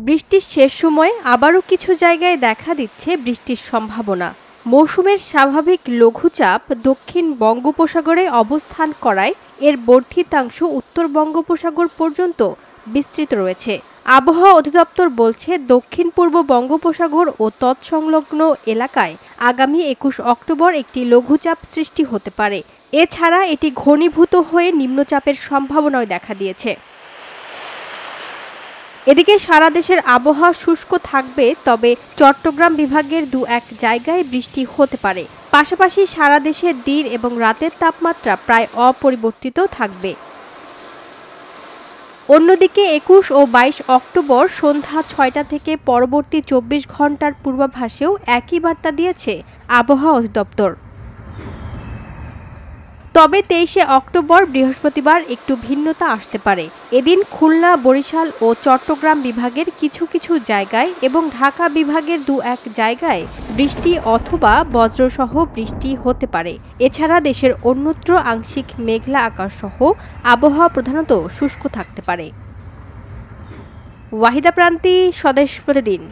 বৃষ্টির শেষ সময়ে আবারও কিছু জায়গায় দেখা দিচ্ছে বৃষ্টির সম্ভাবনা। মৌসুমের স্বাভাবিক লঘুচাপ দক্ষিণ বঙ্গোপসাগরে অবস্থান করায় এর বর্ধিতাংশ উত্তর বঙ্গোপসাগর পর্যন্ত বিস্তৃত রয়েছে। আবহাওয়া অধিদপ্তর বলছে, দক্ষিণ পূর্ব বঙ্গোপসাগর ও তৎসংলগ্ন এলাকায় আগামী ২১ অক্টোবর একটি লঘুচাপ সৃষ্টি হতে পারে। এছাড়া এটি ঘনীভূত হয়ে নিম্নচাপের সম্ভাবনাও দেখা দিয়েছে। এদিকে সারা দেশের আবহাওয়া শুষ্ক থাকবে, তবে চট্টগ্রাম বিভাগের দু-এক জায়গায় বৃষ্টি হতে পারে। পাশাপাশি সারা দেশের দিন এবং রাতের তাপমাত্রা প্রায় অপরিবর্তিত থাকবে। অন্যদিকে ২১ ও ২২ অক্টোবর সন্ধ্যা ৬টা থেকে পরবর্তী ২৪ ঘন্টার পূর্বাভাসেও একই বার্তা দিয়েছে আবহাওয়া অধিদপ্তর। তবে ২৩শে অক্টোবর বৃহস্পতিবার একটু ভিন্নতা আসতে পারে। এদিন খুলনা, বরিশাল ও চট্টগ্রাম বিভাগের কিছু কিছু জায়গায় এবং ঢাকা বিভাগের দু-এক জায়গায় বৃষ্টি অথবা বজ্রসহ বৃষ্টি হতে পারে। এছাড়া দেশের অন্যত্র আংশিক মেঘলা আকাশসহ আবহাওয়া প্রধানত শুষ্ক থাকতে পারে। ওয়াহিদা প্রান্তি, স্বদেশ প্রতিদিন।